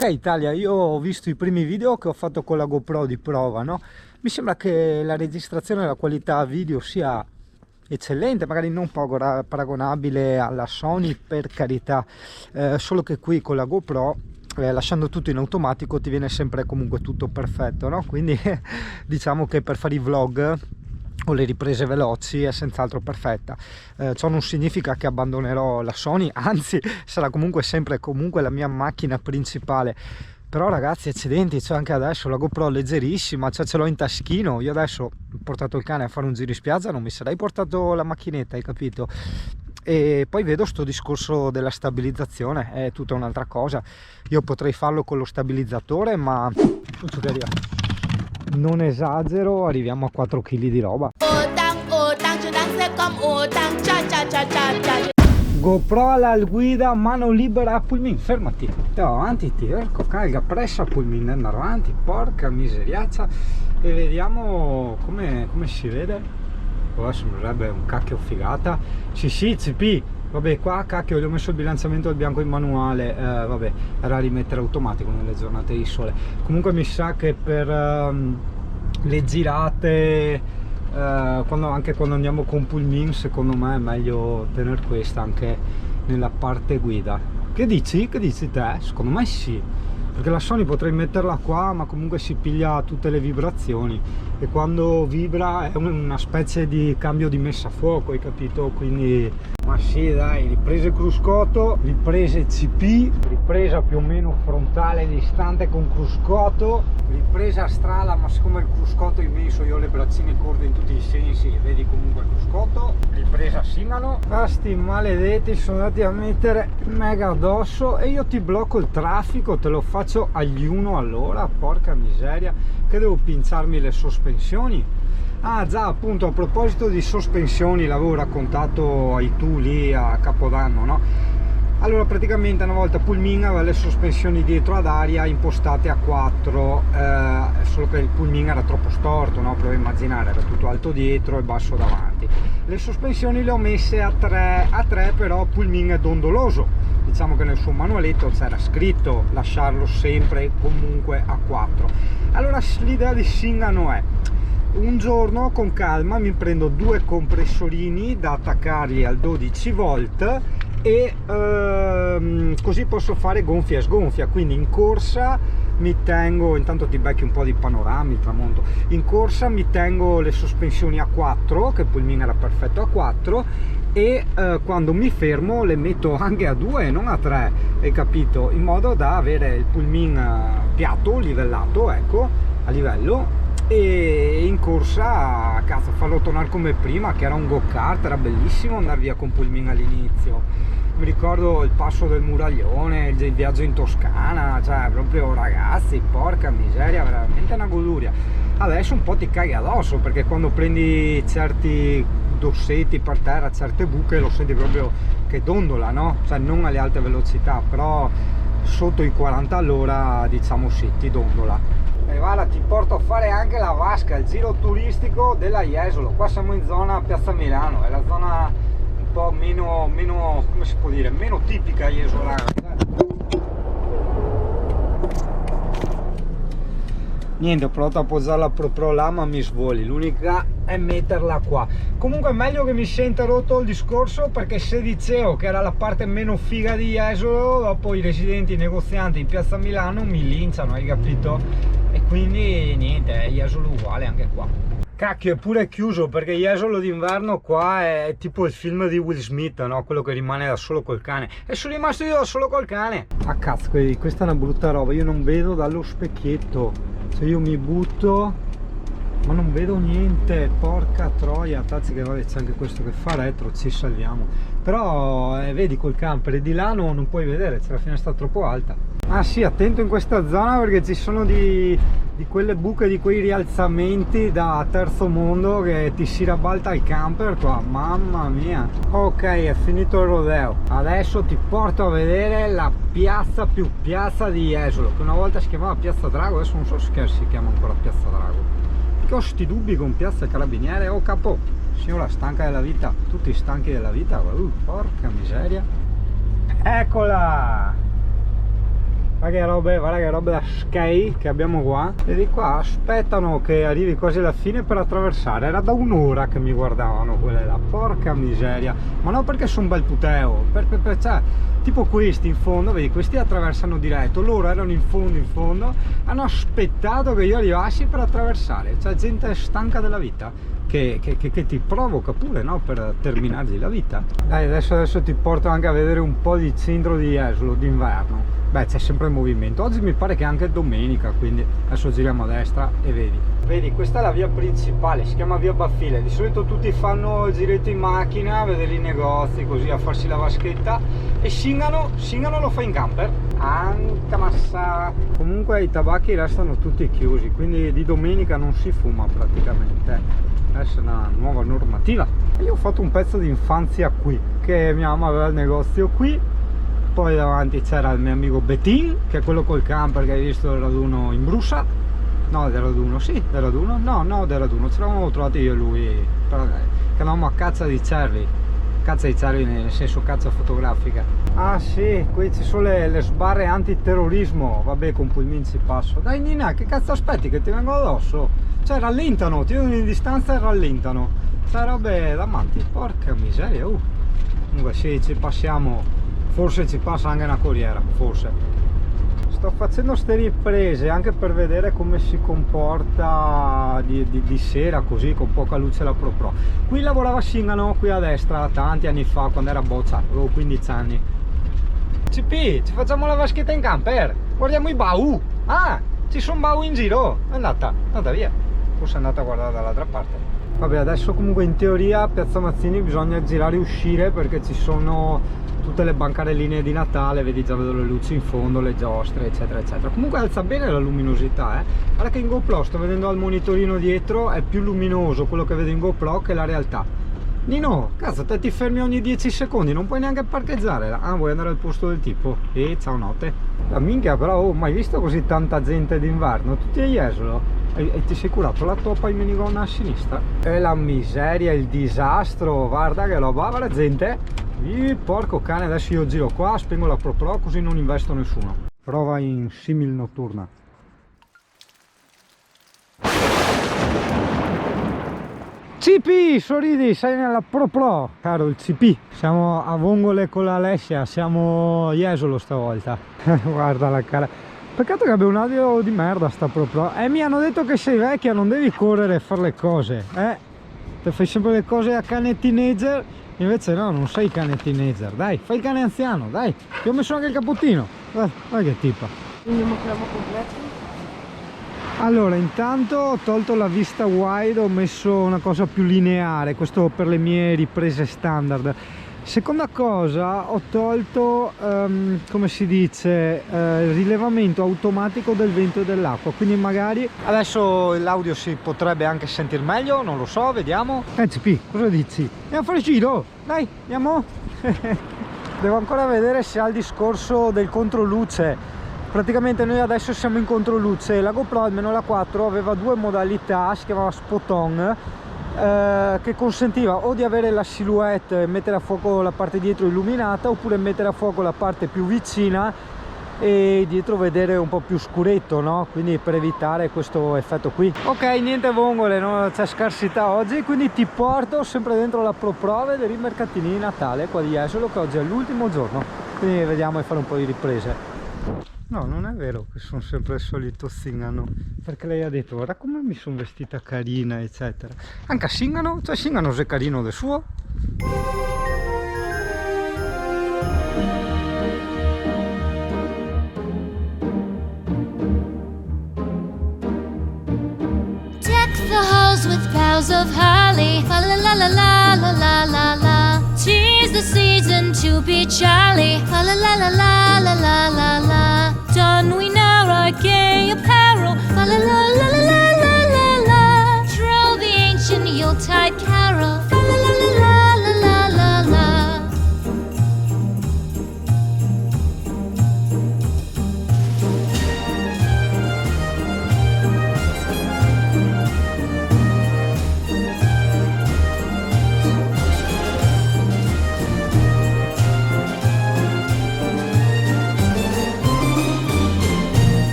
Ok Italia, io ho visto i primi video che ho fatto con la GoPro di prova, no? Mi sembra che la registrazione e la qualità video sia eccellente, magari non paragonabile alla Sony, per carità, solo che qui con la GoPro, lasciando tutto in automatico, ti viene sempre comunque tutto perfetto, no? Quindi diciamo che per fare i vlog o le riprese veloci è senz'altro perfetta. Ciò non significa che abbandonerò la Sony, anzi sarà comunque sempre la mia macchina principale. Però ragazzi, accidenti, cioè anche adesso la GoPro leggerissima, cioè ce l'ho in taschino. Io adesso ho portato il cane a fare un giro in spiaggia, non mi sarei portato la macchinetta, hai capito? E poi vedo sto discorso della stabilizzazione, è tutta un'altra cosa. Io potrei farlo con lo stabilizzatore, ma non esagero, arriviamo a 4 kg di roba. GoPro alla guida, mano libera a pulmin, fermati, avanti, ecco, calga, pressa pulmin, andare avanti, porca miseriazza. E vediamo come si vede. Adesso sembrerebbe un cacchio figata. Sì, CP, vabbè, qua cacchio gli ho messo il bilanciamento del bianco in manuale, vabbè, era a rimettere automatico nelle giornate di sole. Comunque mi sa che per le girate, anche quando andiamo con pulmin, secondo me è meglio tenere questa anche nella parte guida. Che dici te? Secondo me sì, perché la Sony potrei metterla qua, ma comunque si piglia tutte le vibrazioni e quando vibra è una specie di cambio di messa a fuoco, hai capito? Quindi ma sì, dai, riprese cruscotto, riprese CP, ripresa più o meno frontale distante con cruscotto, ripresa a strada, ma siccome il cruscotto è immenso io ho le braccine corte in tutti i sensi e vedi comunque il cruscotto, ripresa a Singano. Questi maledetti sono andati a mettere mega addosso e io ti blocco il traffico, te lo faccio agli 1 all'ora, porca miseria, che devo pinciarmi le sospensioni. Ah già, appunto, a proposito di sospensioni, l'avevo raccontato ai tu lì a Capodanno, no? Allora praticamente una volta Pulmin aveva le sospensioni dietro ad aria impostate a 4, solo che il Pulmin era troppo storto, no? Provo a immaginare, era tutto alto dietro e basso davanti. Le sospensioni le ho messe a 3 però Pulmin è dondoloso, diciamo che nel suo manualetto c'era scritto lasciarlo sempre comunque a 4. Allora l'idea di Singano è: un giorno con calma mi prendo 2 compressorini da attaccarli al 12 volt e così posso fare gonfia e sgonfia. Quindi in corsa mi tengo, intanto ti becchi un po' di panorami, il tramonto, in corsa mi tengo le sospensioni a 4, che Pulmin era perfetto a 4, e quando mi fermo le metto anche a 2, non a 3, hai capito? In modo da avere il Pulmin piatto, livellato, ecco, a livello, e in corsa, cazzo, farlo tornare come prima, che era un go-kart. Era bellissimo andare via con Pulmin all'inizio. Mi ricordo il passo del Muraglione, il viaggio in Toscana, cioè proprio, ragazzi, porca miseria, veramente una goduria. Adesso un po' ti caghi addosso, perché quando prendi certi dossetti per terra, certe buche, lo senti proprio che dondola, no? Cioè non alle alte velocità, però sotto i 40 all'ora, diciamo sì, ti dondola. E guarda, ti porto a fare anche la vasca, il giro turistico della Jesolo. Qua siamo in zona Piazza Milano, è la zona un po' meno come si può dire, meno tipica jesolana. Niente, ho provato a appoggiarla proprio là, ma mi svoli, l'unica è metterla qua. Comunque è meglio che mi sia interrotto il discorso, perché se dicevo che era la parte meno figa di Jesolo, dopo i residenti, i negozianti in Piazza Milano mi linciano, hai capito? E quindi niente, è Jesolo uguale anche qua. Cacchio, è pure chiuso, perché Jesolo d'inverno qua è tipo il film di Will Smith, no? Quello che rimane da solo col cane. E sono rimasto io da solo col cane. Ah cazzo, questa è una brutta roba, io non vedo dallo specchietto. Se io mi butto ma non vedo niente, porca troia. Tazzi, che vabbè, c'è anche questo che fa retro, ci salviamo. Però vedi, col camper di là non puoi vedere, c'è la finestra troppo alta. Ah sì, attento in questa zona, perché ci sono di quelle buche, di quei rialzamenti da terzo mondo che ti si ribalta il camper qua, mamma mia. Ok, è finito il rodeo, adesso ti porto a vedere la piazza più piazza di Jesolo, che una volta si chiamava Piazza Drago, adesso non so se si chiama ancora Piazza Drago. Perché ho sti dubbi con Piazza Carabiniere. Oh capo, signora stanca della vita, tutti stanchi della vita, porca miseria. Eccola! Guarda che robe da skate che abbiamo qua. E di qua aspettano che arrivi quasi alla fine per attraversare. Era da un'ora che mi guardavano quelle là, porca miseria. Ma no, perché sono un bel puteo, cioè, tipo questi in fondo, vedi, questi attraversano diretto, loro erano in fondo, hanno aspettato che io arrivassi per attraversare. Cioè, gente stanca della vita che ti provoca pure, no? Per terminargli la vita. Dai, adesso ti porto anche a vedere un po' di centro di Jesolo d'inverno. Beh, c'è sempre movimento. Oggi mi pare che è anche domenica, quindi adesso giriamo a destra e vedi, questa è la via principale, si chiama via Baffile. Di solito tutti fanno il giretto in macchina a vedere i negozi, così, a farsi la vaschetta, e Singano lo fa in camper. Anca massa. Comunque i tabacchi restano tutti chiusi, quindi di domenica non si fuma praticamente. Adesso è una nuova normativa. Io ho fatto un pezzo di infanzia qui, che mia mamma aveva il negozio qui. Poi davanti c'era il mio amico Betin, che è quello col camper che hai visto il raduno in Brusa. No, del raduno, sì, del raduno. No, del raduno, ce l'avevamo trovati io e lui, che andavamo a caccia di cervi nel senso caccia fotografica. Ah sì, qui ci sono le sbarre antiterrorismo. Vabbè, con Pulmin ci passo. Dai Nina, che cazzo aspetti che ti vengo addosso? Cioè rallentano, ti vedono in distanza e rallentano. Sai, robe da matti, porca miseria. Comunque sì, ci passiamo. Forse ci passa anche una corriera, forse. Sto facendo ste riprese anche per vedere come si comporta di sera, così con poca luce la Pro. Qui lavorava Singano, qui a destra, tanti anni fa, quando era boccia, avevo 15 anni. CP, ci facciamo la vaschetta in camper, guardiamo i baù. Ah, ci sono baù in giro, è andata via, forse è andata a guardare dall'altra parte. Vabbè, adesso comunque in teoria a Piazza Mazzini bisogna girare e uscire, perché ci sono tutte le bancarelline di Natale, vedi, già vedo le luci in fondo, le giostre, eccetera eccetera. Comunque alza bene la luminosità, guarda che in GoPro sto vedendo al monitorino dietro, è più luminoso quello che vedo in GoPro che la realtà. Nino, cazzo, te ti fermi ogni 10 secondi, non puoi neanche parcheggiare. Ah, vuoi andare al posto del tipo? Ciao notte. La minchia, però, mai visto così tanta gente d'inverno? Tutti a Jesolo. E ti sei curato la toppa in minigonna a sinistra? E la miseria, il disastro, guarda che roba, guarda gente. Porco cane, adesso io giro qua, spengo la Pro così non investo nessuno. Prova in simil notturna. CP, sorridi, sei nella Pro, caro il CP. Siamo a Vongole con l'Alessia, siamo a Jesolo stavolta. Guarda la cara. Peccato che abbia un audio di merda sta Pro. Mi hanno detto che sei vecchia, non devi correre e fare le cose, Te fai sempre le cose a cane teenager. Invece no, non sei cane teenager, dai, fai il cane anziano, dai, ti ho messo anche il cappottino, guarda che tipa. Quindi mostriamo completo? Allora, intanto ho tolto la vista wide, ho messo una cosa più lineare, questo per le mie riprese standard. Seconda cosa, ho tolto, come si dice, il rilevamento automatico del vento e dell'acqua, quindi magari adesso l'audio si potrebbe anche sentire meglio, non lo so, vediamo. CP, cosa dici? Andiamo a fare il giro, dai, andiamo. Devo ancora vedere se ha il discorso del controluce. Praticamente noi adesso siamo in controluce, la GoPro, almeno la 4, aveva due modalità, si chiamava spot on, che consentiva o di avere la silhouette e mettere a fuoco la parte dietro illuminata, oppure mettere a fuoco la parte più vicina e dietro vedere un po' più scuretto, no? Quindi per evitare questo effetto qui. Ok, niente vongole, no? C'è scarsità oggi, quindi ti porto sempre dentro la Pro a vedere i mercatini di Natale qua di Jesolo, che oggi è l'ultimo giorno, quindi vediamo di fare un po' di riprese. No, non è vero che sono sempre il solito Singano, perché lei ha detto guarda come mi sono vestita carina eccetera. Anche a Singano, cioè Singano è carino del suo. Deck the halls with boughs of holly, la la la la la la la la la. 'Tis the season to be jolly, la la la la la la la la la. Don we now our gay apparel, la la la la la la la la la. Troll the ancient Yuletide carol, la la la la la la la la.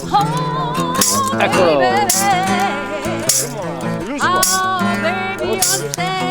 Oh, Eccolo. baby. Oh, baby, understand.